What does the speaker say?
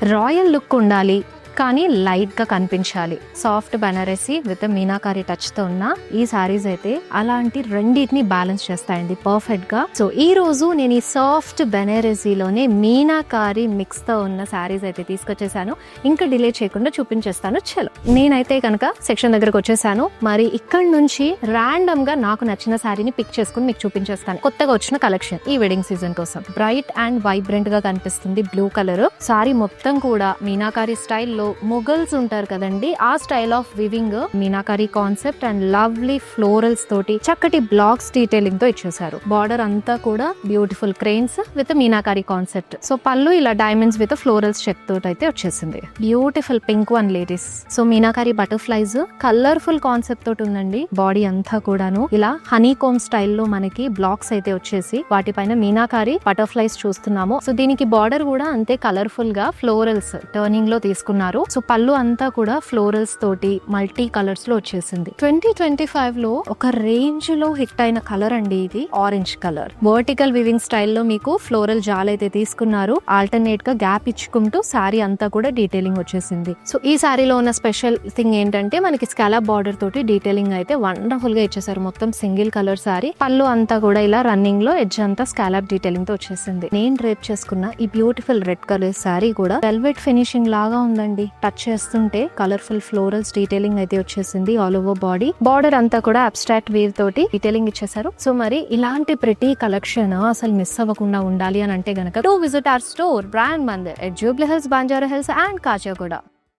Royal look ఉండాలి కానీ light గా కనిపించాలి. Soft Banarasi with meenakari touch తో ఉన్న ఈ సారీస్ అయితే అలాంటి రెండింటిని బ్యాలెన్స్ చేస్తాయండి పర్ఫెక్ట్ గా. సో ఈ రోజు నేను ఈ సాఫ్ట్ బనారసీలోనే మీనాకారి మిక్స్ తో ఉన్న సారీస్ అయితే తీసుకొచ్చేసాను. ఇంకా డిలే చేయకుండా చూపించేస్తాను. చలో, నేనైతే కనుక సెక్షన్ దగ్గరకు వచ్చేసాను. మరి ఇక్కడ నుంచి ర్యాండమ్ గా నాకు నచ్చిన సారీని పిక్ చేసుకుని మీకు చూపించేస్తాను. కొత్తగా వచ్చిన కలెక్షన్ ఈ వెడ్డింగ్ సీజన్ కోసం. బ్రైట్ అండ్ వైబ్రెంట్ గా కనిపిస్తుంది బ్లూ కలర్ సారీ. మొత్తం కూడా మీనాకారి స్టైల్లో మొగల్స్ ఉంటారు కదండి, ఆ style of weaving meenakari concept and lovely florals తోటి చక్కటి బ్లాక్స్ డీటెయిలింగ్ తో ఇచ్చేసారు. బార్డర్ అంతా కూడా beautiful cranes with meenakari concept. So పళ్ళు ఇలా డైమండ్స్ విత్ ఫ్లోరల్స్ చెక్ తోటి అయితే వచ్చేసింది. Beautiful pink one ladies. So meenakari butterflies colourful concept తోటి ఉందండి. బాడీ అంతా కూడాను ఇలా హనీ కోమ్ స్టైల్లో మనకి బ్లాక్స్ అయితే వచ్చేసి వాటిపైన మీనాకారి బటర్ఫ్లైస్ చూస్తున్నాము. సో దీనికి బార్డర్ కూడా అంతే కలర్ఫుల్ గా ఫ్లోరల్స్ టర్నింగ్ లో తీసుకున్నారు. సో పళ్ళు అంతా కూడా ఫ్లోరల్స్ తోటి మల్టీ కలర్స్ లో వచ్చేసింది. 2025 లో ఒక రేంజ్ లో హిట్ అయిన కలర్ అండి ఇది. ఆరెంజ్ కలర్ వర్టికల్ వివింగ్ స్టైల్లో మీకు ఫ్లోరల్ జాల్ అయితే తీసుకున్నారు. ఆల్టర్నేట్ గా గ్యాప్ ఇచ్చుకుంటూ సారీ అంతా కూడా డీటెయిలింగ్ వచ్చేసింది. సో ఈ సారీలో ఉన్న స్పెషల్ థింగ్ ఏంటంటే మనకి స్కాలప్ బార్డర్ తోటి డీటెయిలింగ్ అయితే వండర్ఫుల్ గా ఇచ్చేసారు. మొత్తం సింగిల్ కలర్ సారీ. పళ్ళు అంతా కూడా ఇలా రన్నింగ్ లో ఎడ్జ్ అంతా స్కాలప్ డీటెయిలింగ్ తో వచ్చేసింది. నేను డ్రేప్ చేసుకున్న ఈ బ్యూటిఫుల్ రెడ్ కలర్ సారీ కూడా వెల్వెట్ ఫినిషింగ్ లాగా ఉందండి. టచ్ చేస్తుంటే కలర్ఫుల్ ఫ్లోరల్స్ డీటెయిలింగ్ అయితే వచ్చేసింది ఆల్ ఓవర్ బాడీ. బార్డర్ అంతా కూడా అబ్స్ట్రాక్ట్ వీవ్ తోటి డీటెయిలింగ్ ఇచ్చేసారు. సో మరి ఇలాంటి ప్రిటీ కలెక్షన్ అసలు మిస్ అవ్వకుండా ఉండాలి అని అంటే గనక to visit our store Brand Mandir at Jubilee Hills, Banjara Hills and Kachiguda.